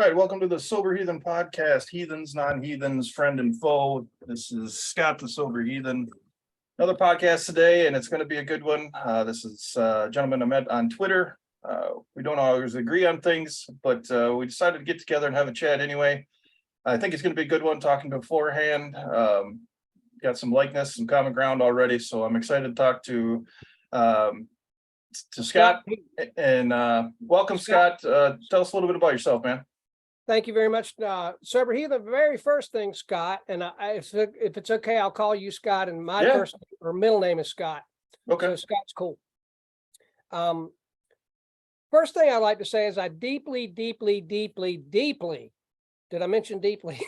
right, welcome to the Sober Heathen podcast, heathens, non-heathens, friend and foe. This is Scott, the Sober Heathen. Another podcast today, and it's going to be a good one. This is a gentleman I met on Twitter. We don't always agree on things, but we decided to get together and have a chat anyway. I think it's going to be a good one talking beforehand. Got some likeness, some common ground already, so I'm excited to talk to Scott. And welcome, Scott. Tell us a little bit about yourself, man. Thank you very much, Sober Heathen. The very first thing, Scott, and if it's okay, I'll call you Scott, and my first or middle name is Scott. Okay. So Scott's cool. First thing I like to say is I deeply, did I mention deeply?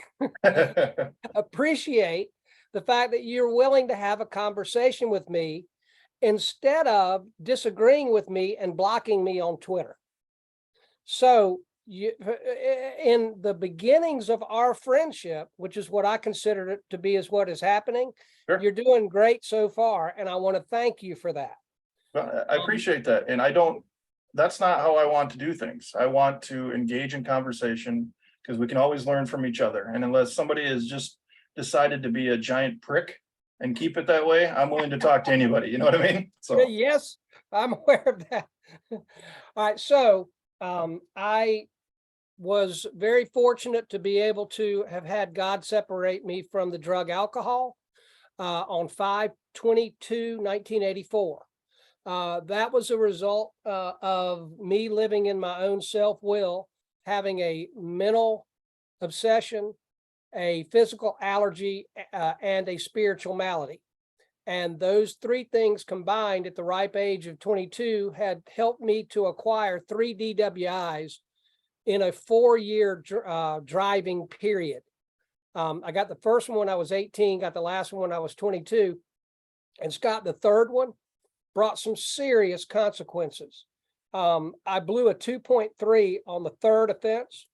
Appreciate the fact that you're willing to have a conversation with me instead of disagreeing with me and blocking me on Twitter. So in the beginnings of our friendship, which is what I consider it to be, is what is happening. Sure. You're doing great so far, and I want to thank you for that. Well, I appreciate that. And that's not how I want to do things. I want to engage in conversation because we can always learn from each other. And unless somebody has just decided to be a giant prick and keep it that way, I'm willing to talk to anybody. You know what I mean? So yes, I'm aware of that. All right. So I was very fortunate to be able to have had God separate me from the drug alcohol on 5/22/1984. That was a result of me living in my own self-will, having a mental obsession, a physical allergy, and a spiritual malady. And those three things combined at the ripe age of 22 had helped me to acquire 3 DWIs in a 4-year driving period. I got the first one when I was 18, got the last one when I was 22. And Scott, the third one brought some serious consequences. I blew a 2.3 on the third offense,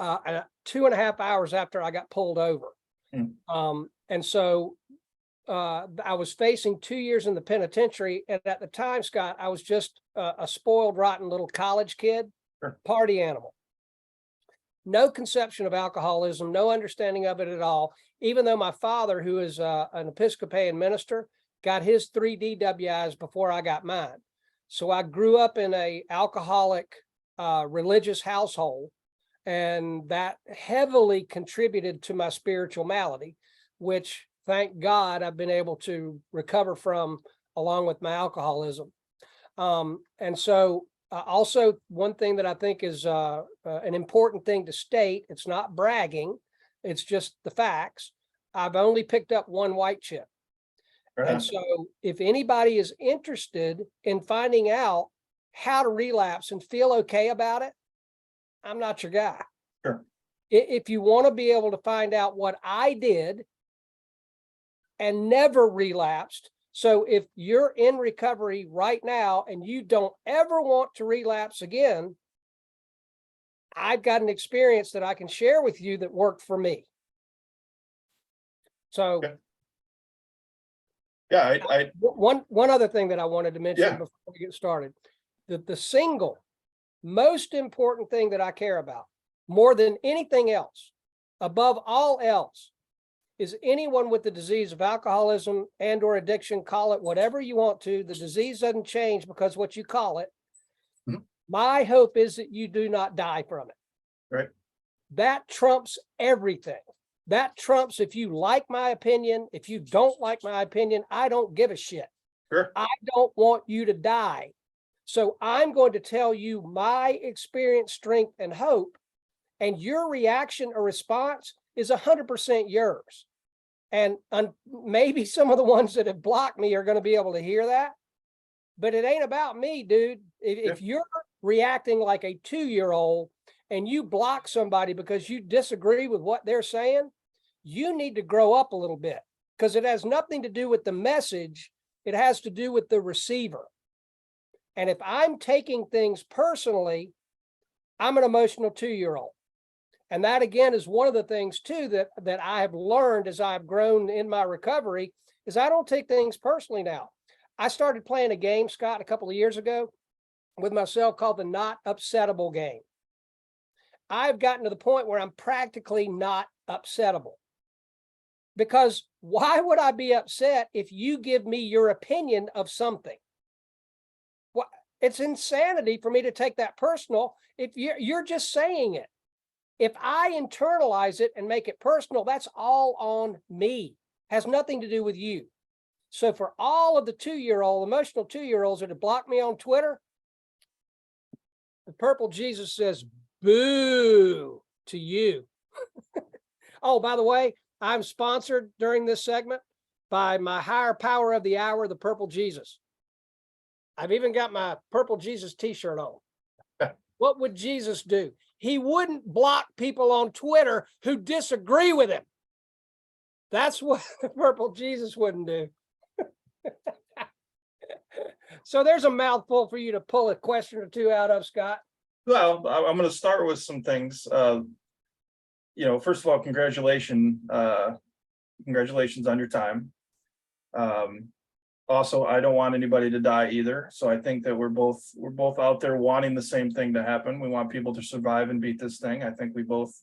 2.5 hours after I got pulled over. And so I was facing 2 years in the penitentiary. And at the time, Scott, I was just a spoiled, rotten little college kid, party animal. No conception of alcoholism, no understanding of it at all. Even though my father, who is an Episcopalian minister, got his 3 DWIs before I got mine. So I grew up in a alcoholic religious household, and that heavily contributed to my spiritual malady, which, thank God, I've been able to recover from along with my alcoholism. And so also one thing that I think is an important thing to state, it's not bragging, it's just the facts. I've only picked up 1 white chip. And so if anybody is interested in finding out how to relapse and feel okay about it, I'm not your guy. Sure. If you want to be able to find out what I did and never relapsed, so if you're in recovery right now and you don't ever want to relapse again, I've got an experience that I can share with you that worked for me. So one other thing that I wanted to mention before we get started, the single most important thing that I care about more than anything else, above all else, is anyone with the disease of alcoholism and or addiction, call it whatever you want to. The disease doesn't change because what you call it. My hope is that you do not die from it. Right. That trumps everything. That trumps if you like my opinion. If you don't like my opinion, I don't give a shit. Sure. I don't want you to die. So I'm going to tell you my experience, strength, and hope, and your reaction or response is 100% yours. And maybe some of the ones that have blocked me are going to be able to hear that, but it ain't about me, dude. If you're reacting like a 2-year-old and you block somebody because you disagree with what they're saying, you need to grow up a little bit, because it has nothing to do with the message. It has to do with the receiver. And if I'm taking things personally, I'm an emotional 2-year-old. And that, again, is one of the things, too, that I have learned as I've grown in my recovery, is I don't take things personally now. I started playing a game, Scott, a couple of years ago with myself called the Not Upsettable game. I've gotten to the point where I'm practically not upsettable. Because why would I be upset if you give me your opinion of something? Well, it's insanity for me to take that personal if you're just saying it. If I internalize it and make it personal, that's all on me. Has nothing to do with you. So for all of the emotional 2-year-olds that have blocked me on Twitter, the Purple Jesus says, boo to you. Oh, by the way, I'm sponsored during this segment by my higher power of the hour, the Purple Jesus. I've even got my Purple Jesus t-shirt on. What would Jesus do? He wouldn't block people on Twitter who disagree with him. That's what the Purple Jesus wouldn't do. So there's a mouthful for you to pull a question or two out of, Scott. Well, I'm going to start with some things. First of all, congratulations on your time. Also, I don't want anybody to die either. So I think that we're both out there wanting the same thing to happen. We want people to survive and beat this thing. I think we both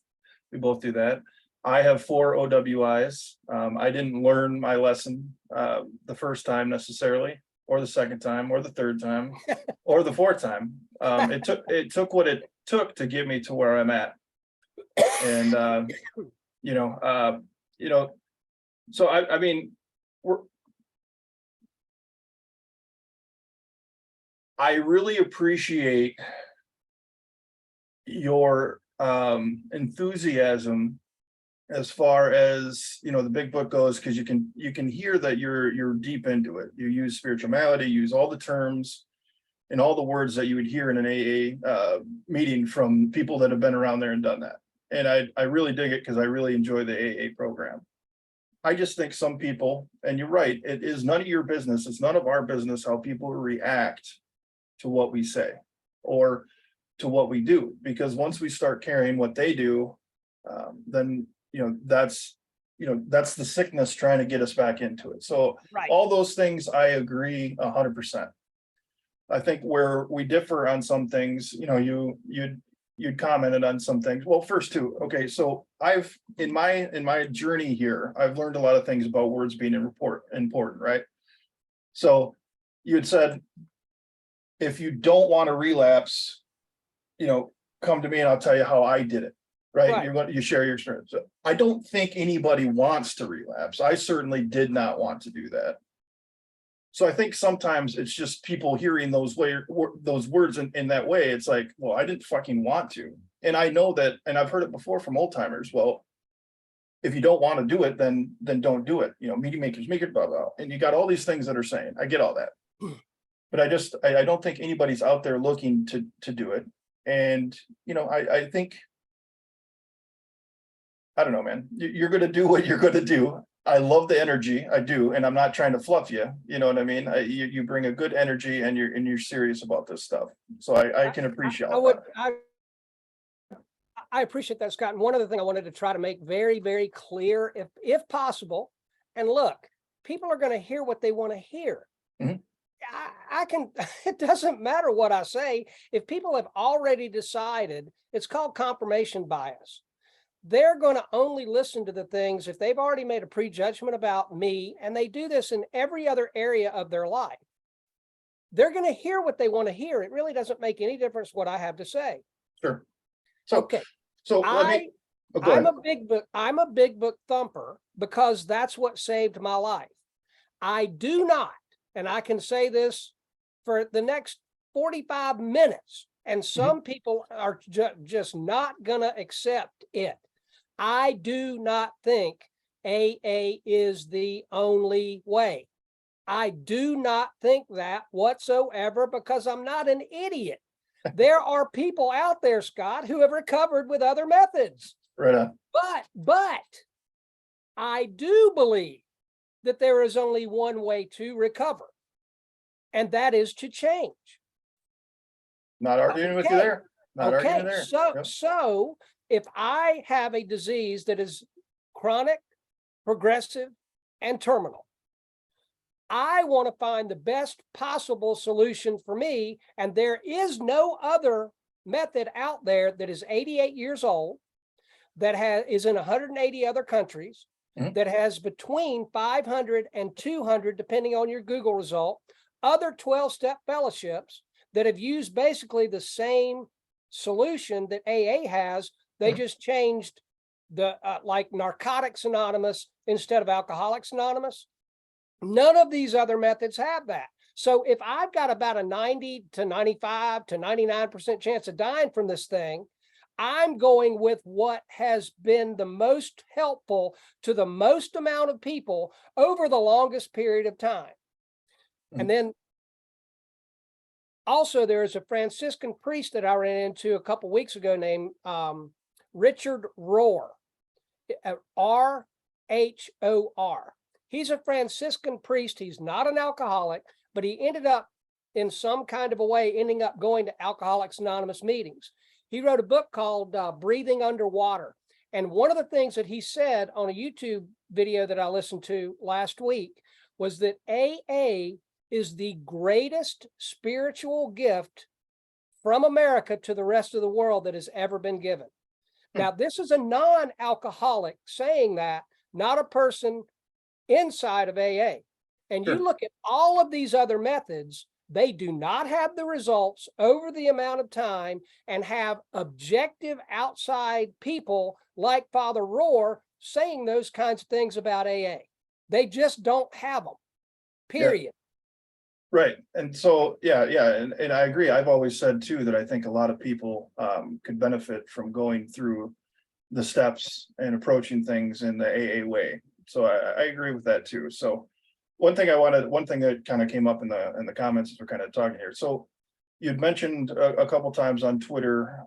do that. I have 4 OWIs. I didn't learn my lesson the first time necessarily, or the second time, or the third time, or the 4th time. It took what it took to get me to where I'm at. And so I mean, I really appreciate your enthusiasm as far as the big book goes, because you can hear that you're deep into it. You use spirituality, you use all the terms and all the words that you would hear in an AA meeting from people that have been around there and done that. And I really dig it because I really enjoy the AA program. I just think some people, and you're right, it is none of your business. It's none of our business how people react to what we say or to what we do, because once we start carrying what they do, then that's the sickness trying to get us back into it. So Right. All those things I agree 100%. I think where we differ on some things, you'd commented on some things. Well, first too, okay, so I've in my journey here, I've learned a lot of things about words being important, right? So you had said, if you don't want to relapse, come to me and I'll tell you how I did it. Right. You share your experience. So I don't think anybody wants to relapse. I certainly did not want to do that. So I think sometimes it's just people hearing those words in that way. It's like, well, I didn't fucking want to. And I know that, and I've heard it before from old timers. Well, if you don't want to do it, then don't do it. Meeting makers make it, blah, blah. And you got all these things that are saying, I get all that. But I don't think anybody's out there looking to do it. And, I think, I don't know, man, you're going to do what you're going to do. I love the energy. I do. And I'm not trying to fluff you. You know what I mean? You bring a good energy and you're serious about this stuff. So I can appreciate that. I appreciate that, Scott. And one other thing I wanted to try to make very, very clear, if possible, and look, people are going to hear what they want to hear. Mm-hmm. It doesn't matter what I say. If people have already decided, it's called confirmation bias. They're going to only listen to the things if they've already made a prejudgment about me, and they do this in every other area of their life. They're going to hear what they want to hear. It really doesn't make any difference what I have to say. Sure. I'm a big book thumper because that's what saved my life. I do not, and I can say this for the next 45 minutes, and some people are just not going to accept it. I do not think AA is the only way. I do not think that whatsoever, because I'm not an idiot. There are people out there, Scott, who have recovered with other methods. Right on. But I do believe that there is only one way to recover, and that is to change. Not arguing with you there. Not arguing there. So if I have a disease that is chronic, progressive, and terminal, I want to find the best possible solution for me, and there is no other method out there that is 88 years old, that is in 180 other countries, that has between 500 and 200, depending on your Google result, other 12-step fellowships that have used basically the same solution that AA has. They just changed the like Narcotics Anonymous instead of Alcoholics Anonymous. None of these other methods have that. So if I've got about a 90 to 95 to 99% chance of dying from this thing, I'm going with what has been the most helpful to the most amount of people over the longest period of time. And then also there is a Franciscan priest that I ran into a couple weeks ago named Richard Rohr, R-H-O-R. He's a Franciscan priest. He's not an alcoholic, but he ended up in some kind of a way ending up going to Alcoholics Anonymous meetings. He wrote a book called Breathing Underwater. And one of the things that he said on a YouTube video that I listened to last week was that AA is the greatest spiritual gift from America to the rest of the world that has ever been given. Now, this is a non-alcoholic saying that, not a person inside of AA. And you look at all of these other methods, they do not have the results over the amount of time and have objective outside people like Father Rohr saying those kinds of things about AA. They just don't have them, period. Right. And so, and I agree. I've always said too, that I think a lot of people could benefit from going through the steps and approaching things in the AA way. So I agree with that too. So one thing that kind of came up in the comments as we're kind of talking here. So you'd mentioned a couple times on Twitter,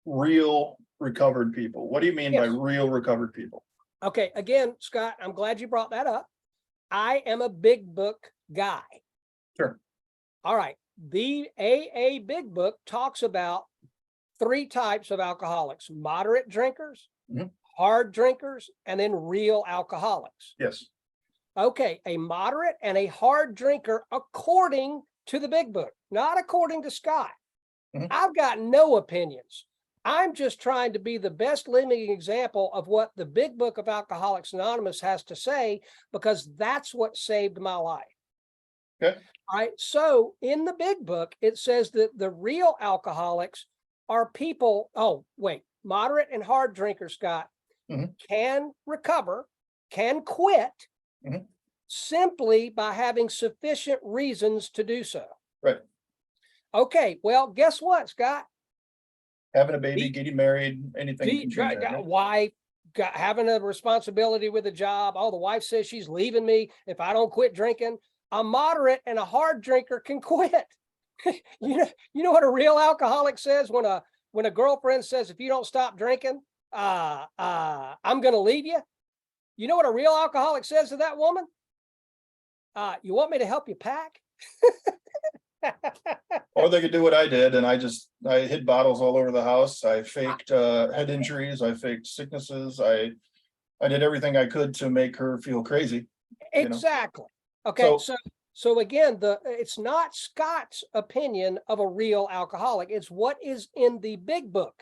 real recovered people. What do you mean by real recovered people? Okay. Again, Scott, I'm glad you brought that up. I am a big book guy. Sure. All right. The AA Big Book talks about 3 types of alcoholics: moderate drinkers, hard drinkers, and then real alcoholics. Yes. Okay, a moderate and a hard drinker according to the Big Book, not according to Scott. I've got no opinions. I'm just trying to be the best living example of what the Big Book of Alcoholics Anonymous has to say, because that's what saved my life. Okay. All right. So in the Big Book, it says that the real alcoholics are people, moderate and hard drinkers, Scott, can recover, can quit simply by having sufficient reasons to do so. Right. Okay. Well, guess what, Scott? Having a baby, getting married, anything. Wife, having a responsibility with a job. Oh, the wife says she's leaving me if I don't quit drinking. A moderate and a hard drinker can quit. You know what a real alcoholic says when a girlfriend says, if you don't stop drinking, I'm going to leave you. You know what a real alcoholic says to that woman? You want me to help you pack? Or they could do what I did, and I hid bottles all over the house. I faked head injuries. I faked sicknesses. I did everything I could to make her feel crazy. Exactly. Okay. So again, it's not Scott's opinion of a real alcoholic. It's what is in the Big Book.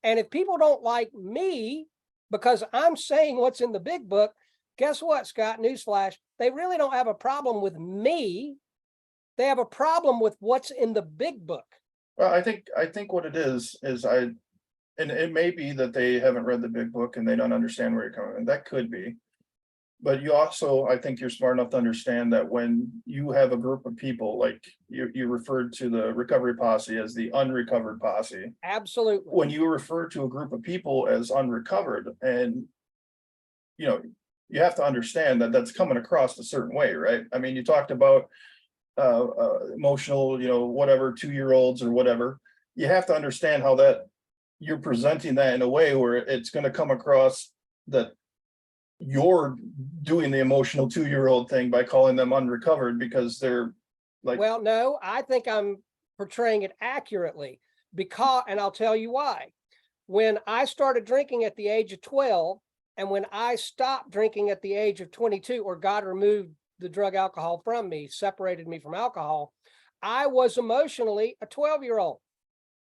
And if people don't like me because I'm saying what's in the Big Book, guess what, Scott? Newsflash. They really don't have a problem with me. They have a problem with what's in the Big Book. Well, I think what it is and it may be that they haven't read the Big Book and they don't understand where you're coming from. That could be. But you also, I think you're smart enough to understand that when you have a group of people, like you referred to the recovery posse as the unrecovered posse. Absolutely. When you refer to a group of people as unrecovered, and you have to understand that that's coming across a certain way, right? I mean, you talked about emotional, whatever, 2-year-olds or whatever. You have to understand how that you're presenting that in a way where it's going to come across that you're doing the emotional 2-year-old thing by calling them unrecovered because they're like, well, no, I think I'm portraying it accurately and I'll tell you why. When I started drinking at the age of 12 and when I stopped drinking at the age of 22, or God removed the drug alcohol from me, separated me from alcohol, I was emotionally a 12-year-old.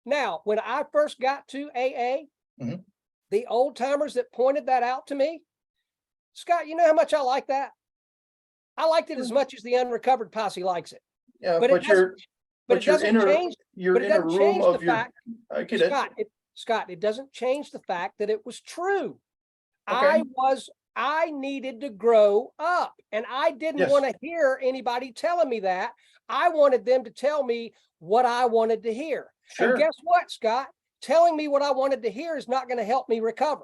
Now, when I first got to AA, Mhm. the old timers that pointed that out to me, Scott, you know how much I like that? I liked it as much as the unrecovered posse likes it, Yeah, but it doesn't, but it but you're doesn't change, you're but it in a doesn't room change the of your, fact, I get it. Scott, it doesn't change the fact that it was true. Okay, I needed to grow up, and I didn't yes, want to hear anybody telling me that. I wanted them to tell me what I wanted to hear. And sure. guess what, Scott? Telling me what I wanted to hear is not going to help me recover.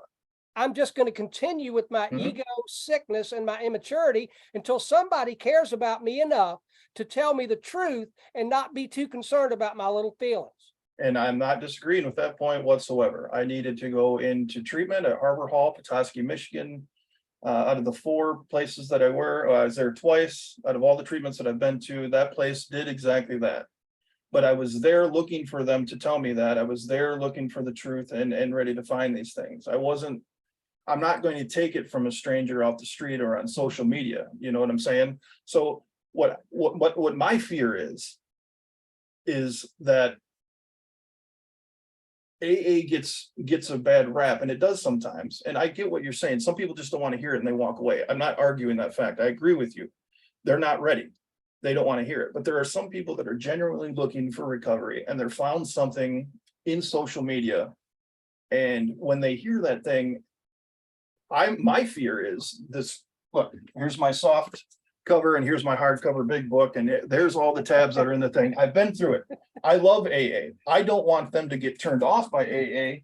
I'm just going to continue with my Mhm. ego sickness and my immaturity until somebody cares about me enough to tell me the truth and not be too concerned about my little feelings. And I'm not disagreeing with that point whatsoever. I needed to go into treatment at Harbor Hall, Petoskey, Michigan. Out of the 4 places that I was there twice. Out of all the treatments that I've been to, that place did exactly that. But I was there looking for them to tell me that. I was there looking for the truth and ready to find these things. I'm not going to take it from a stranger off the street or on social media. You know what I'm saying? So what my fear is that AA gets a bad rap, and it does sometimes. And I get what you're saying. Some people just don't want to hear it and they walk away. I'm not arguing that fact. I agree with you. They're not ready. They don't want to hear it. But there are some people that are genuinely looking for recovery, and they're found something in social media. And when they hear that thing, my fear is this. Look, here's my soft cover and here's my hardcover big book, and there's all the tabs that are in the thing. I've been through it. I love AA. I don't want them to get turned off by AA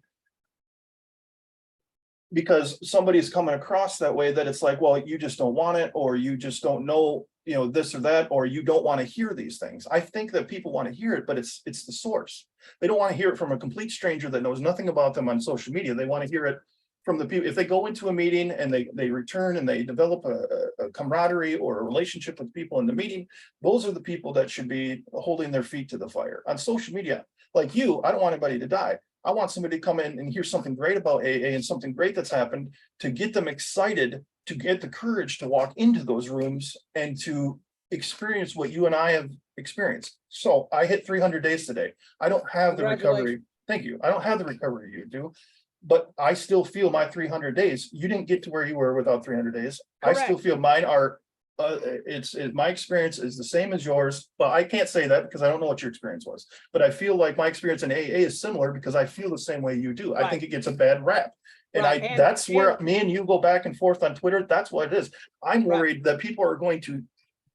because somebody's coming across that way, that it's like, well, you just don't want it, or you just don't know, this or that, or you don't want to hear these things. I think that people want to hear it, but it's the source. They don't want to hear it from a complete stranger that knows nothing about them on social media. They want to hear it from the people. If they go into a meeting and they return and they develop a camaraderie or a relationship with people in the meeting, those are the people that should be holding their feet to the fire. On social media, like you, I don't want anybody to die. I want somebody to come in and hear something great about AA and something great that's happened, to get them excited, to get the courage to walk into those rooms and to experience what you and I have experienced. So I hit 300 days today. I don't have the recovery. Thank you. I don't have the recovery you do, but I still feel my 300 days. You didn't get to where you were without 300 days. Correct. I still feel mine are, my experience is the same as yours, but I can't say that because I don't know what your experience was. But I feel like my experience in AA is similar because I feel the same way you do. I think it gets a bad rap. And Right. That's where me and you go back and forth on Twitter. That's what it is. I'm Right. worried that people are going to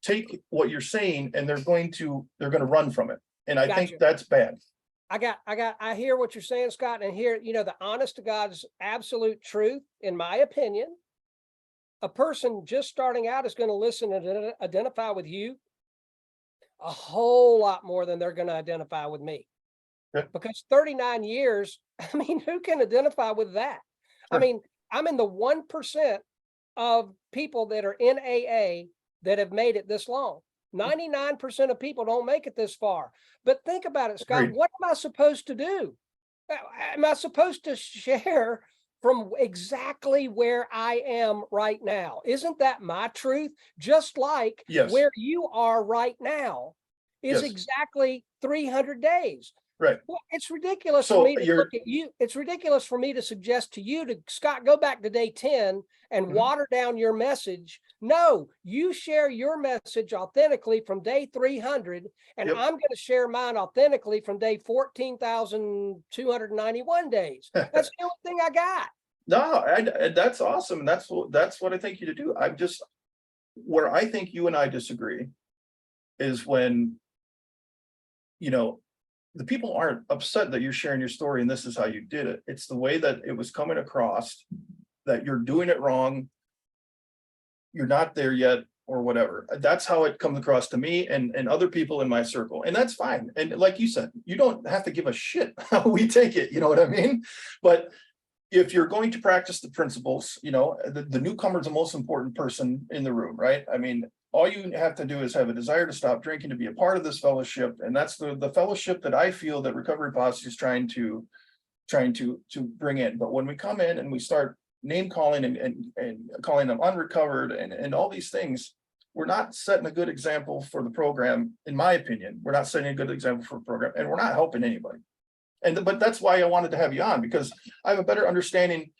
take what you're saying and they're going to run from it. And I think that's bad. I hear what you're saying, Scott, and here, the honest to God's absolute truth, in my opinion. A person just starting out is going to listen and identify with you a whole lot more than they're going to identify with me. Okay. Because 39 years, I mean, who can identify with that? Sure. I mean, I'm in the 1% of people that are in AA that have made it this long. 99% of people don't make it this far. But think about it, Scott. Agreed. What am I supposed to do? Am I supposed to share from exactly where I am right now? Isn't that my truth? Just like Yes. where you are right now is Yes. exactly 300 days. Right. Well, it's ridiculous So for me to look at you. It's ridiculous for me to suggest to you to, Scott, go back to day 10 and water down your message. No, you share your message authentically from day 300, and Yep. I'm going to share mine authentically from day 14,291 days. That's the only thing I got. No, that's awesome. That's what I think you to do. I'm just, where I think you and I disagree is when, the people aren't upset that you're sharing your story and this is how you did it. It's the way that it was coming across, that you're doing it wrong, you're not there yet, or whatever. That's how it comes across to me and other people in my circle. And that's fine. And like you said, you don't have to give a shit how we take it. You know what I mean? But if you're going to practice the principles, the newcomer is the most important person in the room, right? I mean, all you have to do is have a desire to stop drinking, to be a part of this fellowship. And that's the fellowship that I feel that Recovery Posse is trying to bring in. But when we come in and we start name calling and calling them unrecovered and all these things, we're not setting a good example for the program. In my opinion, we're not setting a good example for the program, and we're not helping anybody. but that's why I wanted to have you on, because I have a better understanding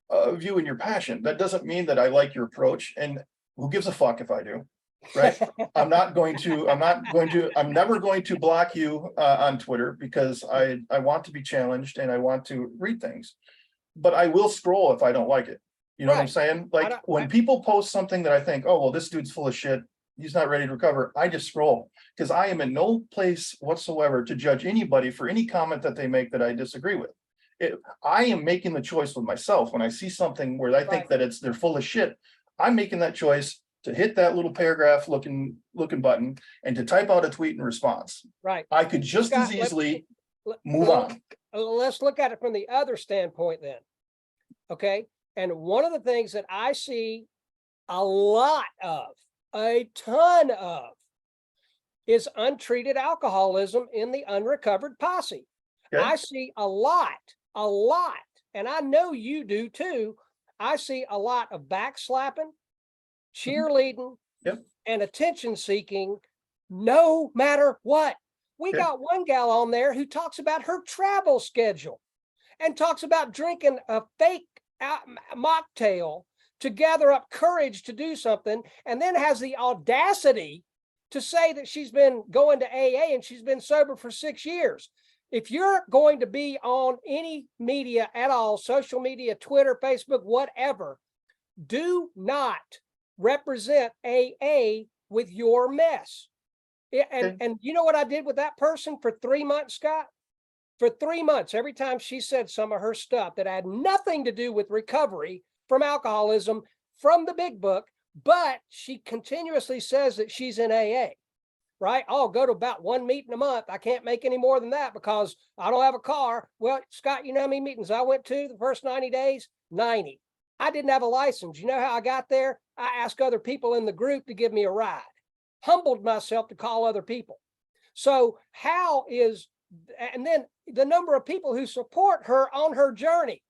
of you and your passion. That doesn't mean that I like your approach, and who gives a fuck if I do, right? I'm never going to block you on Twitter, because I want to be challenged and I want to read things. But I will scroll if I don't like it. You know what I'm Right. saying? Like when people post something that I think, oh, well, this dude's full of shit, he's not ready to recover, I just scroll, because I am in no place whatsoever to judge anybody for any comment that they make that I disagree with. I am making the choice with myself when I see something where I think Right. that they're full of shit. I'm making that choice to hit that little paragraph looking button and to type out a tweet in response. Right. I could just as Scott, easily move on. Let's look at it from the other standpoint then. Okay. And one of the things that I see a lot of, a ton of, is untreated alcoholism in the unrecovered posse. Okay. I see a lot, and I know you do too. I see a lot of backslapping, cheerleading, Yep. and attention seeking, no matter what. We Okay. got one gal on there who talks about her travel schedule and talks about drinking a fake mocktail to gather up courage to do something, and then has the audacity to say that she's been going to AA and she's been sober for 6 years. If you're going to be on any media at all, social media, Twitter, Facebook, whatever, do not represent AA with your mess. And you know what I did with that person for 3 months, Scott? For 3 months, every time she said some of her stuff that had nothing to do with recovery from alcoholism from the big book, but she continuously says that she's in AA, right? I'll go to about one meeting a month. I can't make any more than that because I don't have a car. Well, Scott, you know how many meetings I went to the first 90 days? 90. I didn't have a license. You know how I got there? I asked other people in the group to give me a ride. Humbled myself to call other people. So and then the number of people who support her on her journey.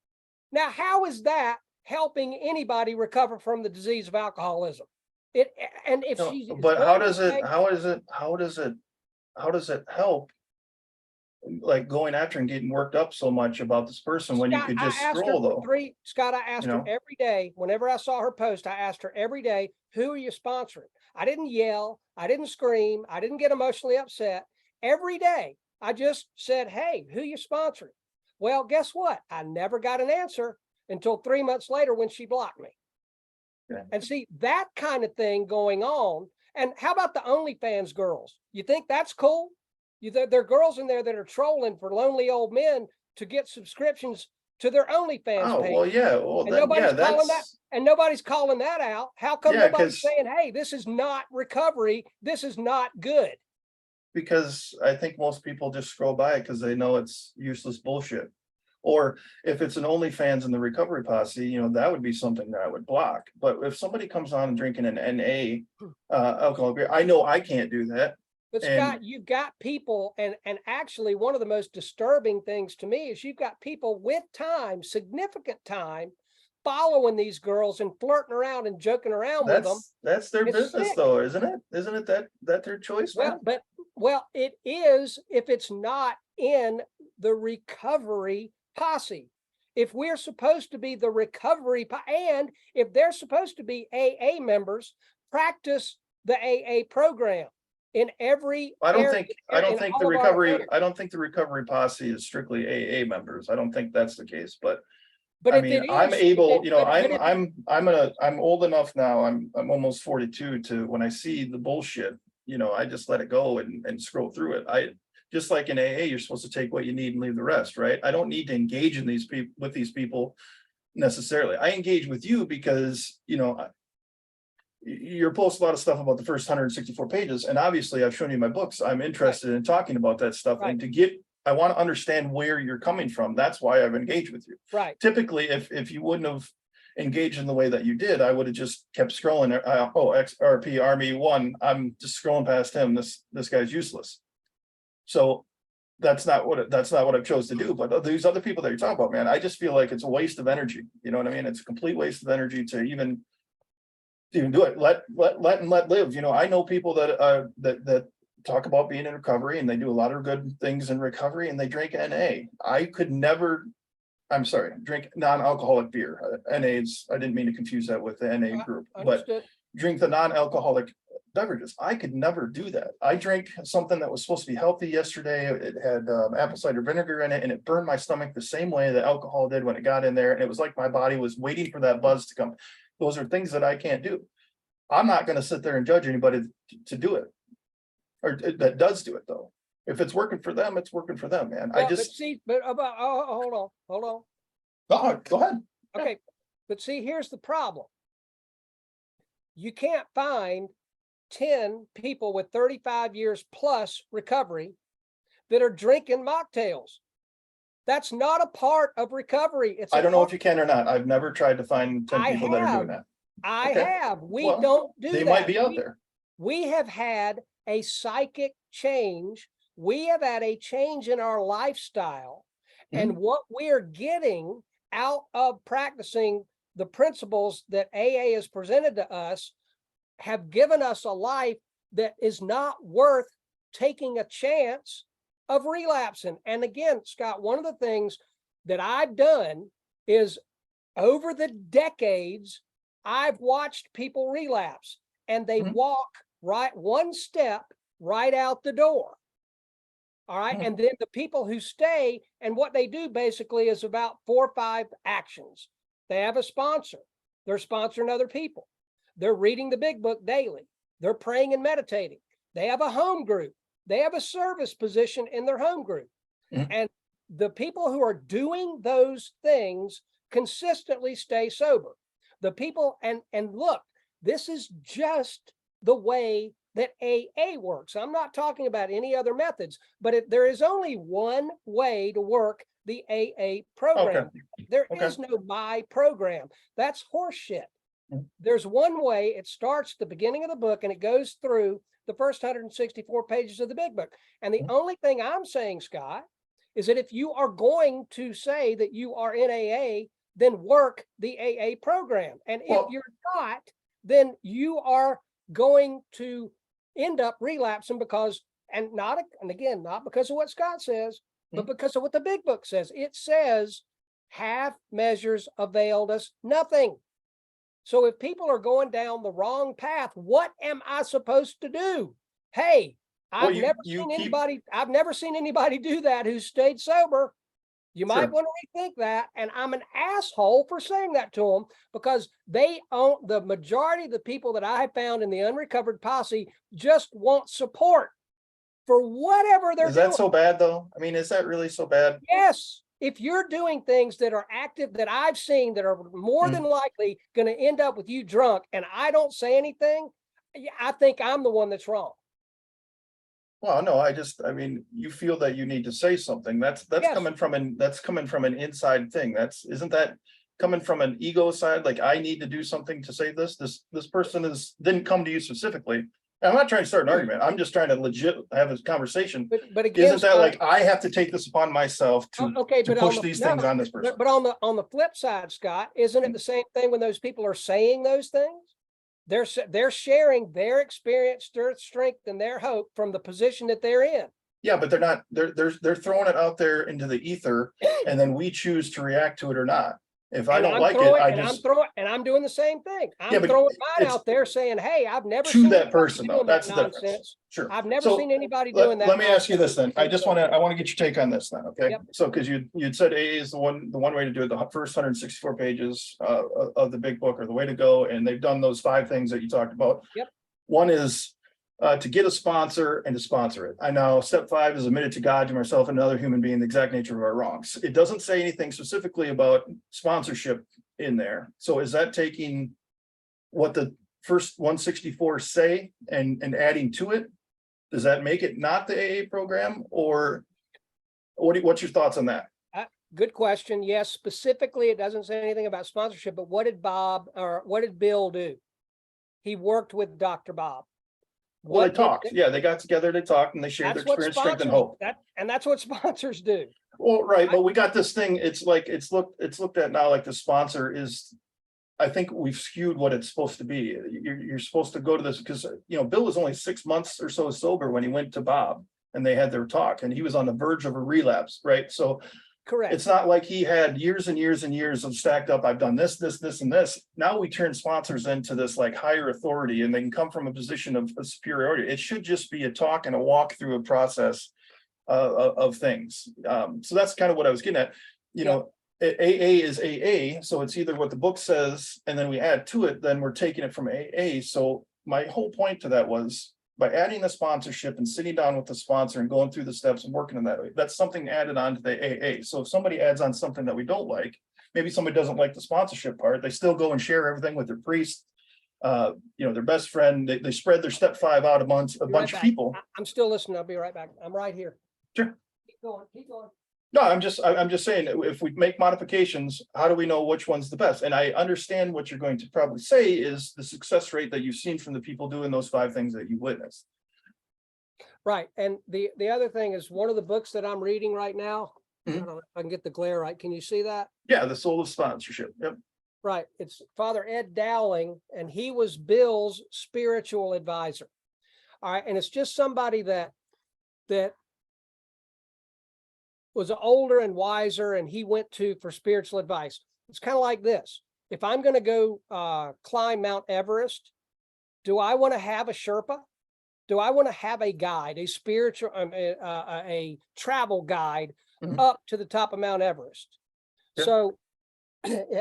Now, how is that helping anybody recover from the disease of alcoholism? But how does it help, like going after and getting worked up so much about this person when you could just scroll though? Scott, I asked her every day, whenever I saw her post, I asked her every day, who are you sponsoring? I didn't yell, I didn't scream, I didn't get emotionally upset. Every day, I just said, hey, who you sponsoring? Well, guess what? I never got an answer until 3 months later when she blocked me. Yeah. And see that kind of thing going on. And how about the OnlyFans girls? You think that's cool? There are girls in there that are trolling for lonely old men to get subscriptions to their OnlyFans page. Well, yeah. Well, and nobody's calling that out. How come nobody's saying, hey, this is not recovery, this is not good? Because I think most people just scroll by it because they know it's useless bullshit. Or if it's an OnlyFans in the recovery posse, that would be something that I would block. But if somebody comes on and drinking an NA alcohol beer, I know I can't do that. But Scott, you've got people, and actually one of the most disturbing things to me is you've got people with time, significant time, following these girls and flirting around and joking around with them. That's their business though, isn't it? Isn't it that their choice? Well, it is if it's not in the recovery posse. If we're supposed to be the recovery, and if they're supposed to be AA members, practice the AA program in every. I don't think the recovery posse is strictly AA members. I don't think that's the case, but I mean, I'm able, I'm old enough now. I'm almost 42 to when I see the bullshit, I just let it go and scroll through it. Just like in AA, you're supposed to take what you need and leave the rest, right? I don't need to engage in with these people necessarily. I engage with you because, you're posting a lot of stuff about the first 164 pages. And obviously I've shown you my books. I'm interested in talking about that stuff and I want to understand where you're coming from. That's why I've engaged with you. Right. Typically, if you wouldn't have engaged in the way that you did, I would have just kept scrolling. XRP Army 1, I'm just scrolling past him. This guy's useless. So that's not what I've chose to do. But these other people that you're talking about, man, I just feel like it's a waste of energy. You know what I mean? It's a complete waste of energy to even do it. Let live. I know people that talk about being in recovery, and they do a lot of good things in recovery, and they drink NA. I could never, I'm sorry, drink non-alcoholic beer. NA's, I didn't mean to confuse that with the NA group, but Understood. drink the non-alcoholic beverages. I could never do that. I drank something that was supposed to be healthy yesterday. It had apple cider vinegar in it, and it burned my stomach the same way that alcohol did when it got in there. And it was like my body was waiting for that buzz to come. Those are things that I can't do. I'm not going to sit there and judge anybody to do it, or that does do it though. If it's working for them, it's working for them, man. Well, I just, but see, but about, hold on. oh, go ahead. Okay, but see, here's the problem. You can't find 10 people with 35 years plus recovery that are drinking mocktails. That's not a part of recovery. It's I don't know if you can or not. I've never tried to find 10 I people that are have. doing that. I Okay. have. We Well, don't do They that. might be out there. We have had a psychic change. We have had a change in our lifestyle. And what we're getting out of practicing the principles that AA has presented to us have given us a life that is not worth taking a chance of relapsing. And again, Scott, one of the things that I've done is over the decades, I've watched people relapse, and they walk right one step right out the door. All right. And then the people who stay, and what they do basically is about 4 or 5 actions. They have a sponsor. They're sponsoring other people. They're reading the big book daily. They're praying and meditating. They have a home group. They have a service position in their home group. And the people who are doing those things consistently stay sober. The people, and look, this is just the way that AA works. I'm not talking about any other methods, but there is only one way to work the AA program. Okay. There is no my program. That's horseshit. There's one way. It starts at the beginning of the book and it goes through the first 164 pages of the big book. And the only thing I'm saying, Scott, is that if you are going to say that you are in AA, then work the AA program. And if you're not, then you are going to end up relapsing because, and again, not because of what Scott says, but because of what the big book says. It says half measures availed us nothing. So if people are going down the wrong path, what am I supposed to do? Hey, I've never seen anybody do that who's stayed sober. You might want to rethink that. And I'm an asshole for saying that to them, because they own the majority of the people that I have found in the unrecovered posse just want support for whatever they're doing. Is that so bad though? I mean, is that really so bad? Yes. If you're doing things that are active, that I've seen, that are more than likely going to end up with you drunk, and I don't say anything, I think I'm the one that's wrong. Well, no, I mean, you feel that you need to say something. That's Yes. coming from an inside thing. Isn't that coming from an ego side? Like, I need to do something to say this. This person didn't come to you specifically. I'm not trying to start an argument. I'm just trying to legit have a conversation. But again, Isn't that like, I have to take this upon myself to push these things on this person? But on the flip side, Scott, isn't it the same thing when those people are saying those things? They're sharing their experience, their strength, and their hope from the position that they're in. Yeah, but they're not. They're throwing it out there into the ether, and then we choose to react to it or not. If I don't like it, I'm doing the same thing. I'm Yeah, but throwing mine out there saying, hey, I've never to seen that person though. doing That's that the difference. nonsense. Sure. I've never So, seen anybody doing that. Let me ask you this then. I want to get your take on this then, okay? Yep. So, because you'd said AA is the one way to do it, the first 164 pages of the big book are the way to go, and they've done those 5 things that you talked about. Yep. One is to get a sponsor and to sponsor it. I know step 5 is admitted to God, to myself, and another human being the exact nature of our wrongs. It doesn't say anything specifically about sponsorship in there. So is that taking what the first 164 say and adding to it? Does that make it not the AA program, or what's your thoughts on that? Good question. Yes, specifically, it doesn't say anything about sponsorship, but what did Bill do? He worked with Dr. Bob. Well, they talked. Yeah, they got together, they talked, and they shared their experience, strength, and hope. And that's what sponsors do. Well, right, but we got this thing. It's looked at now like the sponsor is I think we've skewed what it's supposed to be. You're supposed to go to this because, Bill was only 6 months or so sober when he went to Bob and they had their talk, and he was on the verge of a relapse, right? So Correct. it's not like he had years and years and years of stacked up. I've done this, and this. Now we turn sponsors into this like higher authority, and they can come from a position of superiority. It should just be a talk and a walk through a process of things. So that's kind of what I was getting at. AA is AA, so it's either what the book says, and then we add to it, then we're taking it from AA. So my whole point to that was, by adding the sponsorship and sitting down with the sponsor and going through the steps and working in that way, that's something added on to the AA. So if somebody adds on something that we don't like, maybe somebody doesn't like the sponsorship part, they still go and share everything with their priest, their best friend. They spread their step 5 out amongst a bunch of people. I'm still listening. I'll be right back. I'm right here. Sure. Keep going. No, I'm just saying, if we make modifications, how do we know which one's the best? And I understand what you're going to probably say is the success rate that you've seen from the people doing those 5 things that you witnessed. Right. And the other thing is, one of the books that I'm reading right now, I don't know if I can get the glare right. Can you see that? Yeah, The Soul of Sponsorship. Yep. Right. It's Father Ed Dowling, and he was Bill's spiritual advisor. All right. And it's just somebody that was older and wiser, and he went to for spiritual advice. It's kind of like this. If I'm going to go climb Mount Everest, do I want to have a Sherpa? Do I want to have a guide, a spiritual, a travel guide up to the top of Mount Everest? Yeah. So,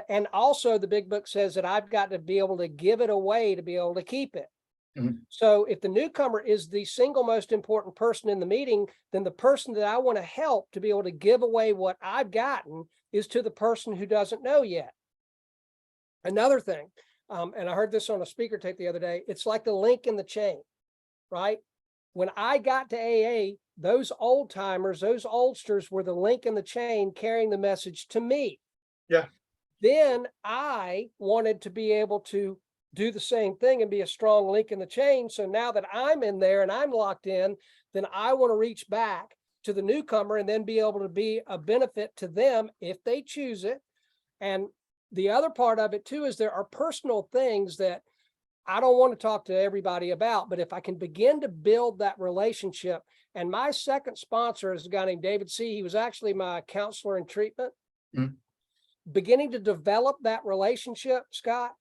and also the big book says that I've got to be able to give it away to be able to keep it. So if the newcomer is the single most important person in the meeting, then the person that I want to help to be able to give away what I've gotten is to the person who doesn't know yet. Another thing, and I heard this on a speaker tape the other day, it's like the link in the chain, right? When I got to AA, those old timers, those oldsters were the link in the chain carrying the message to me. Yeah. Then I wanted to be able to do the same thing and be a strong link in the chain. So now that I'm in there and I'm locked in, then I want to reach back to the newcomer and then be able to be a benefit to them if they choose it. And the other part of it too is there are personal things that I don't want to talk to everybody about, but if I can begin to build that relationship. And my second sponsor is a guy named David C. He was actually my counselor in treatment. Beginning to develop that relationship, Scott,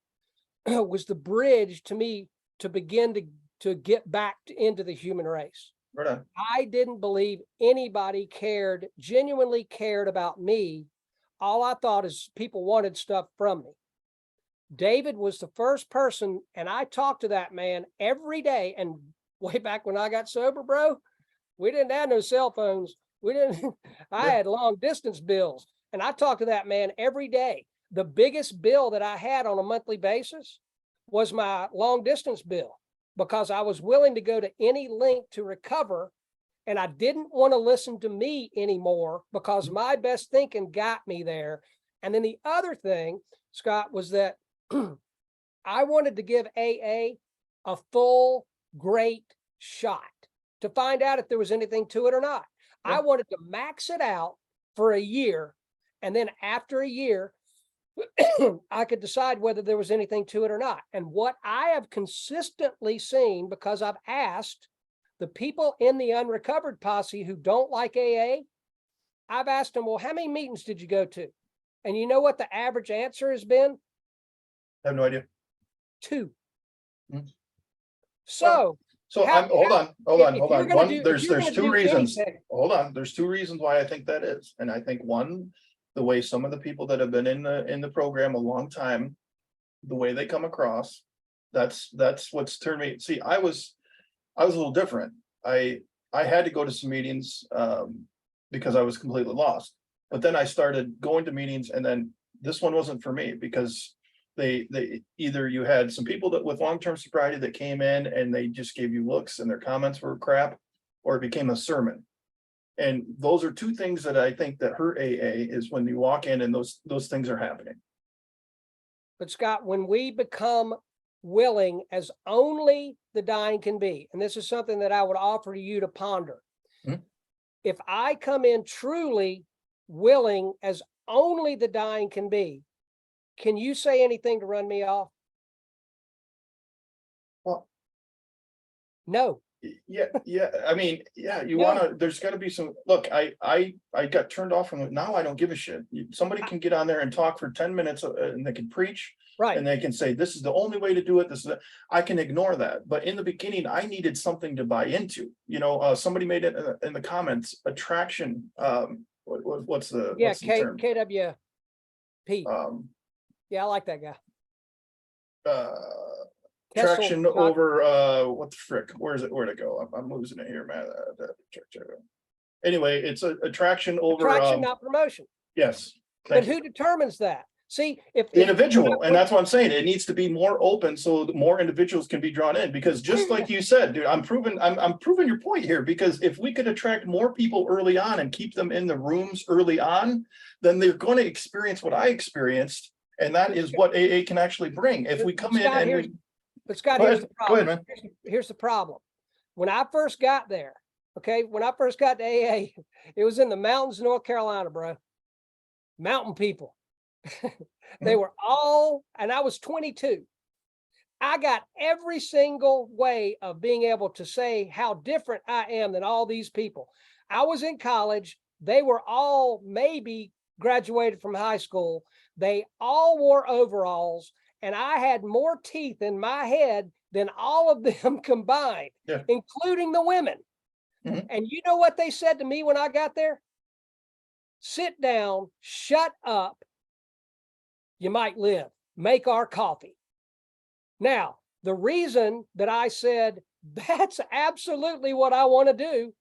was the bridge to me to begin to get back into the human race. Right on. I didn't believe anybody genuinely cared about me. All I thought is people wanted stuff from me. David was the first person, and I talked to that man every day. And way back when I got sober, bro, we didn't have no cell phones. I had long distance bills, and I talked to that man every day. The biggest bill that I had on a monthly basis was my long distance bill, because I was willing to go to any length to recover. And I didn't want to listen to me anymore because my best thinking got me there. And then the other thing, Scott, was that I wanted to give AA a full, great shot to find out if there was anything to it or not. I wanted to max it out for a year. And then after a year, I could decide whether there was anything to it or not. And what I have consistently seen, because I've asked the people in the unrecovered posse who don't like AA, I've asked them, well, how many meetings did you go to? And you know what the average answer has been? I have no idea. 2. So hold on. There's 2 reasons. Hold on. There's 2 reasons why I think that is. And I think one, the way some of the people that have been in the program a long time, the way they come across, that's what's turned me. See, I was a little different. I had to go to some meetings because I was completely lost. But then I started going to meetings, and then this one wasn't for me, because they either you had some people that with long-term sobriety that came in and they just gave you looks and their comments were crap, or it became a sermon. And those are 2 things that I think that hurt AA, is when you walk in and those things are happening. But Scott, when we become willing as only the dying can be, and this is something that I would offer to you to ponder. If I come in truly willing as only the dying can be, Can you say anything to run me off? Well, No. yeah. I mean, yeah, you No. wanna, there's gotta be some, look, I got turned off from it. Now I don't give a shit. Somebody can get on there and talk for 10 minutes and they can preach. Right. And they can say, this is the only way to do it. This is, I can ignore that. But in the beginning, I needed something to buy into, somebody made it in the comments, attraction. What's the Yeah, term? KWP. Yeah, I like that guy. Traction Kessel, over, what the frick? Where'd it go? I'm losing it here, man. Anyway, it's a attraction over. attraction, not promotion. Yes. But who determines that? See, if The individual, and that's what I'm saying. It needs to be more open so that more individuals can be drawn in, because just like you said, dude, I'm proving your point here, because if we could attract more people early on and keep them in the rooms early on, then they're going to experience what I experienced. And that is what AA can actually bring. If we come in and but Scott, here's the problem. Here's the problem. When I first got there, okay, when I first got to AA, it was in the mountains of North Carolina, bro. Mountain people. They were all, and I was 22. I got every single way of being able to say how different I am than all these people. I was in college. They were all maybe graduated from high school. They all wore overalls, and I had more teeth in my head than all of them combined, including the women. And you know what they said to me when I got there? Sit down, shut up. You might live, make our coffee. Now, the reason that I said that's absolutely what I want to do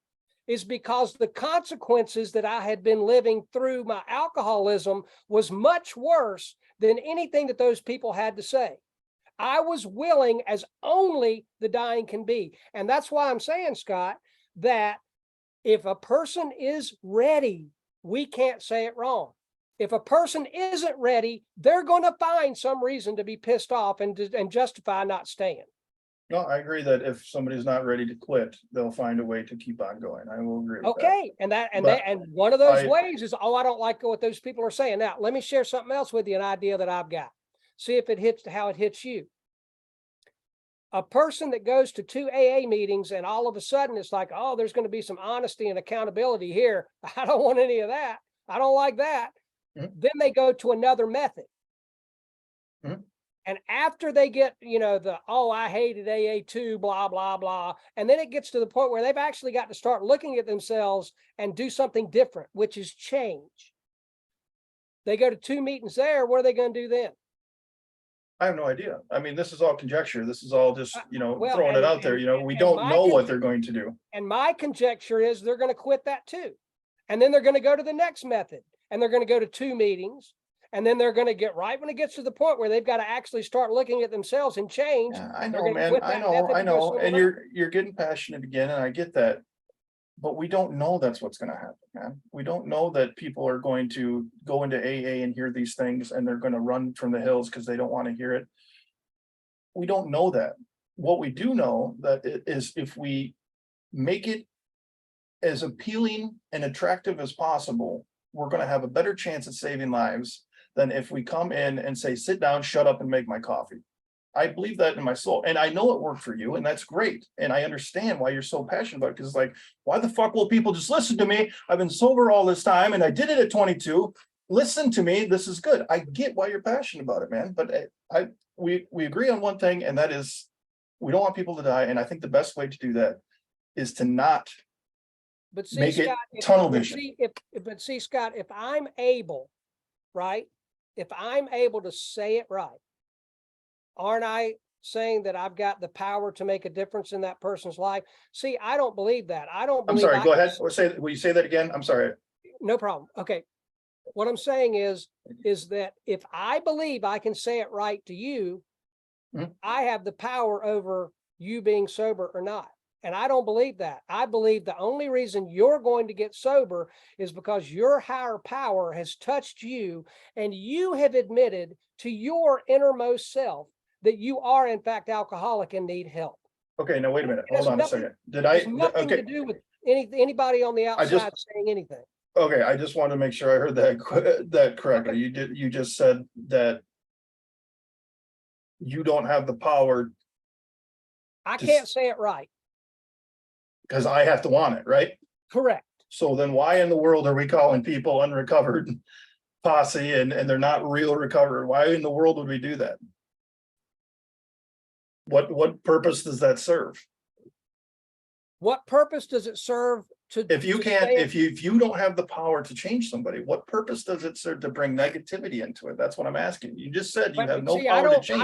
is because the consequences that I had been living through my alcoholism was much worse than anything that those people had to say. I was willing as only the dying can be. And that's why I'm saying, Scott, that if a person is ready, we can't say it wrong. If a person isn't ready, they're going to find some reason to be pissed off and justify not staying. No, I agree that if somebody's not ready to quit, they'll find a way to keep on going. I will agree with that. And one of those ways is, I don't like what those people are saying. Now, let me share something else with you, an idea that I've got. See if it hits how it hits you. A person that goes to 2 AA meetings and all of a sudden it's like, oh, there's going to be some honesty and accountability here. I don't want any of that. I don't like that. Then they go to another method. And after they get, I hated AA too, blah, blah, blah. And then it gets to the point where they've actually got to start looking at themselves and do something different, which is change. They go to 2 meetings there. What are they going to do then? I have no idea. I mean, this is all conjecture. This is all just, throwing it out there. We don't know what they're going to do. And my conjecture is they're going to quit that too. And then they're going to go to the next method. And they're going to go to 2 meetings, and then they're going to get right when it gets to the point where they've got to actually start looking at themselves and change. Yeah, I know, man. I know. And you're getting passionate again, and I get that. But we don't know that's what's going to happen, man. We don't know that people are going to go into AA and hear these things, and they're going to run from the hills because they don't want to hear it. We don't know that. What we do know that is if we make it as appealing and attractive as possible, we're going to have a better chance at saving lives than if we come in and say, sit down, shut up, and make my coffee. I believe that in my soul. And I know it worked for you, and that's great. And I understand why you're so passionate about it, because it's like, why the fuck will people just listen to me? I've been sober all this time, and I did it at 22. Listen to me. This is good. I get why you're passionate about it, man. But we agree on one thing, and that is we don't want people to die. And I think the best way to do that is to not make it tunnel vision. But see, Scott, if I'm able, right? If I'm able to say it right, aren't I saying that I've got the power to make a difference in that person's life? See, I don't believe that. I'm sorry, go ahead. Will you say that again? I'm sorry. No problem. Okay. What I'm saying is that if I believe I can say it right to you, I have the power over you being sober or not. And I don't believe that. I believe the only reason you're going to get sober is because your higher power has touched you, and you have admitted to your innermost self that you are in fact alcoholic and need help. Okay, now wait a minute. Hold on a second. Nothing to do with anybody on the outside saying anything. Okay, I just wanted to make sure I heard that correctly. Okay. You just said that you don't have the power I to- can't say it right. because I have to want it, right? Correct. So then why in the world are we calling people unrecovered posse and they're not real recovered? Why in the world would we do that? What purpose does that serve? What purpose does it serve to? If you to can't, say- if you don't have the power to change somebody, what purpose does it serve to bring negativity into it? That's what I'm asking. You just said you but have no see, power to change.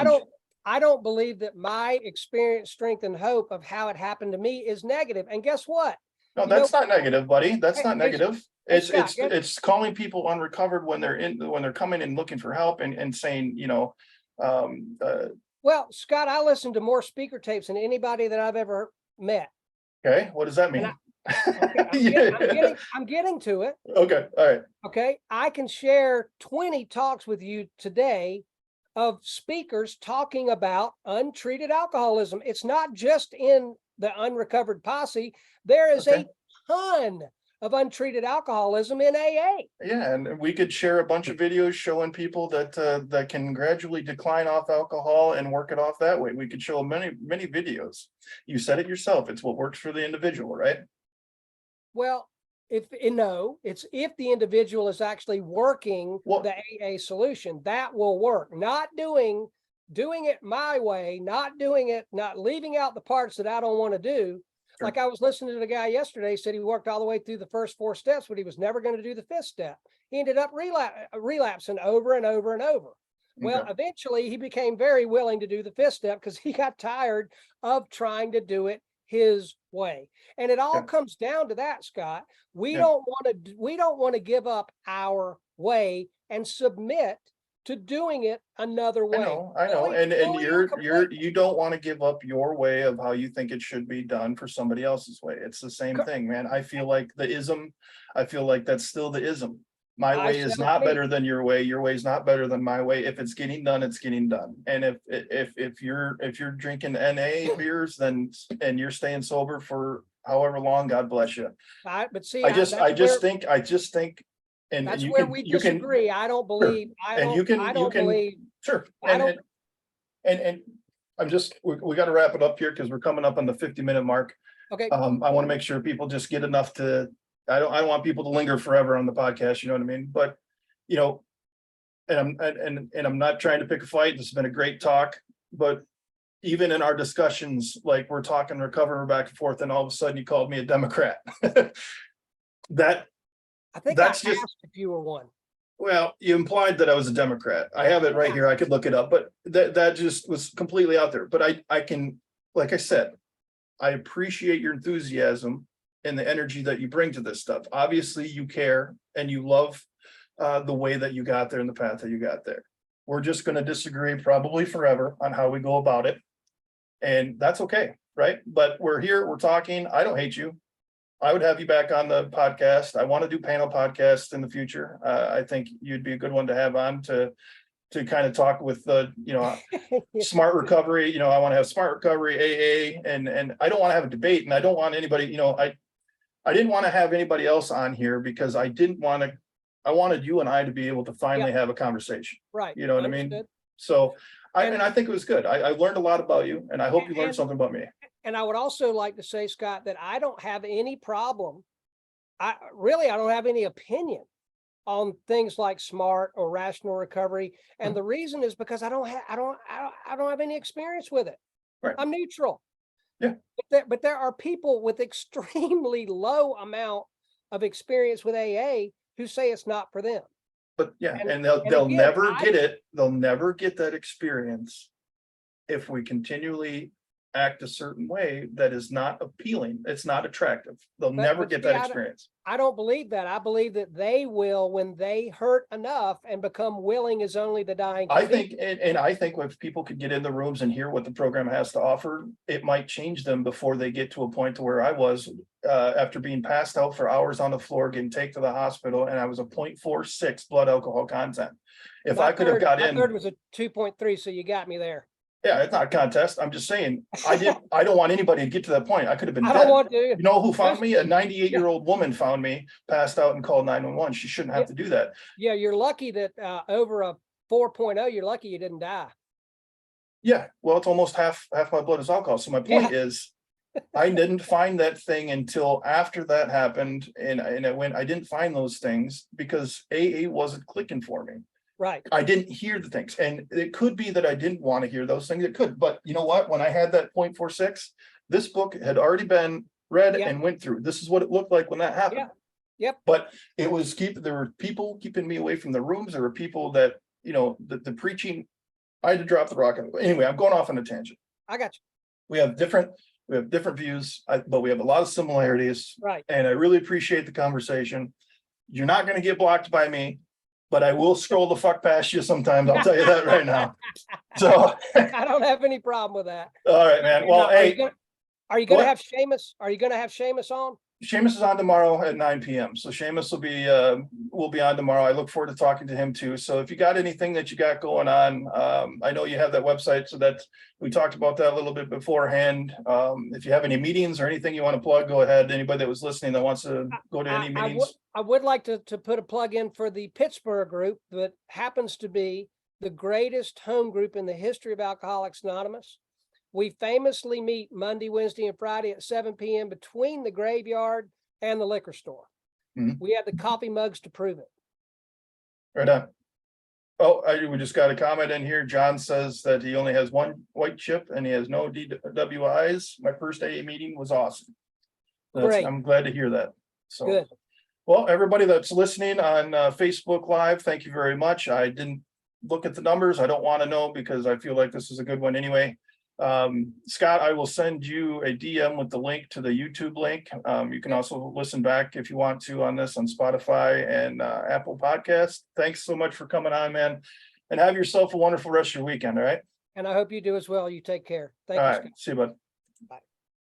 I don't believe that my experience, strength, and hope of how it happened to me is negative. And guess what? No, You that's know- not negative, buddy. That's Hey, not hey, negative. hey, It's Scott, it's calling people unrecovered when they're coming and looking for help and saying, um, Well, Scott, I listened to more speaker tapes than anybody that I've ever met. okay, what does that mean? And I'm getting to it. Okay, all right. Okay. I can share 20 talks with you today of speakers talking about untreated alcoholism. It's not just in the unrecovered posse. There is Okay. a ton of untreated alcoholism in AA. Yeah, and we could share a bunch of videos showing people that can gradually decline off alcohol and work it off that way. We could show many videos. You said it yourself. It's what works for the individual, right? Well, it's if the individual is actually working Well- the AA solution, that will work. Not doing it my way, not leaving out the parts that I don't want to do. Sure. Like I was listening to the guy yesterday, said he worked all the way through the first 4 steps, but he was never going to do the 5th step. He ended up relapsing over and over and over. Well, Okay. eventually he became very willing to do the 5th step because he got tired of trying to do it his way. And it all Yeah. comes down to that, Scott. We Yeah. don't want to give up our way and submit to doing it another way. I know, Fully- and fully and completely. you don't want to give up your way of how you think it should be done for somebody else's way. It's the same Co- thing, man. I feel like I feel like that's still the ism. My I way is said not me. better than your way. Your way is not better than my way. If it's getting done, it's getting done. And if you're drinking NA beers, then and you're staying sober for however long, God bless you. But see, I just think, and that's you where can we you can disagree. I don't believe. and you can believe. sure I don't. and I'm just, we got to wrap it up here because we're coming up on the 50-minute mark. Okay. I want to make sure people just get enough to, I don't want people to linger forever on the podcast, you know what I mean? But, and I'm not trying to pick a fight. This has been a great talk, but even in our discussions, like we're talking recovery back and forth, and all of a sudden you called me a Democrat. I think that's I just- asked if you were one. Well, you implied that I was a Democrat. I have it right here. I could look it up, but that just was completely out there. But I can, like I said, I appreciate your enthusiasm and the energy that you bring to this stuff. Obviously, you care and you love the way that you got there and the path that you got there. We're just going to disagree probably forever on how we go about it. And that's okay, right? But we're here, we're talking. I don't hate you. I would have you back on the podcast. I want to do panel podcasts in the future. I think you'd be a good one to have on to kind of talk with smart recovery. I want to have smart recovery, AA, and I don't want to have a debate, and I don't want anybody, I didn't want to have anybody else on here because I wanted you and I to be able to finally have a conversation. Right. You know what I mean? Understood. So I think it was good. I learned a lot about you, and I hope you learned And- something about me. And I would also like to say, Scott, that I don't have any problem. I don't have any opinion on things like smart or rational recovery. And the reason is because I don't have any experience with it. Right. I'm neutral. Yeah. But there are people with extremely low amount of experience with AA who say it's not for them. But yeah, And- and they'll and again, never get it. They'll never get that experience if we continually act a certain way that is not appealing. It's not attractive. They'll never but get see, that I don't- experience. I don't believe that. I believe that they will when they hurt enough and become willing as only the dying can I be. think, and I think if people could get in the rooms and hear what the program has to offer, it might change them before they get to a point to where I was after being passed out for hours on the floor, getting taken to the hospital, and I was a 0.46 blood alcohol content. If I could have got My in. third was a 2.3, so you got me there. Yeah, it's not a contest. I'm just saying, I don't want anybody to get to that point. I could have been I don't dead. want to. You know who found me? A 98-year-old woman found me, passed out, and called 911. She shouldn't have to do that. Yeah, you're lucky that over a 4.0, you're lucky you didn't die. Yeah, well, it's almost half my blood is alcohol. So my point is, I didn't find that thing until after that happened, and I didn't find those things because AA wasn't clicking for me. Right. I didn't hear the things, and it could be that I didn't want to hear those things. It could, but you know what? When I had that 0.46, this book had already been read Yep. and went through. This is what it looked like when that happened. Yep. But it was there were people keeping me away from the rooms. There were people that, the preaching, I had to drop the rock. Anyway, I'm going off on a tangent. I got you. We have different views, but we have a lot of similarities. Right. And I really appreciate the conversation. You're not going to get blocked by me, but I will scroll the fuck past you sometimes. I'll tell you that right now. So I don't have any problem with that. all right, man. Well, hey, are you gonna have Seamus? Are you gonna have Seamus on? Seamus is on tomorrow at 9 p.m. So Seamus will be on tomorrow. I look forward to talking to him too. So if you got anything that you got going on, I know you have that website, so that we talked about that a little bit beforehand. If you have any meetings or anything you want to plug, go ahead. Anybody that was listening that wants to go to any meetings. I would like to put a plug in for the Pittsburgh group that happens to be the greatest home group in the history of Alcoholics Anonymous. We famously meet Monday, Wednesday, and Friday at 7 p.m. between the graveyard and the liquor store. Mhm. We have the coffee mugs to prove it. Right on. Oh, we just got a comment in here. John says that he only has one white chip and he has no DWIs. My first AA meeting was awesome. Great. I'm glad to hear that. So Good. Well, everybody that's listening on Facebook Live, thank you very much. I didn't look at the numbers. I don't want to know because I feel like this is a good one anyway. Scott, I will send you a DM with the link to the YouTube link. You can also listen back if you want to on this on Spotify and Apple Podcast. Thanks so much for coming on, man. And have yourself a wonderful rest of your weekend, all right? And I hope you do as well. You take care. Thank All you, right. Scott. See you, bud. Bye.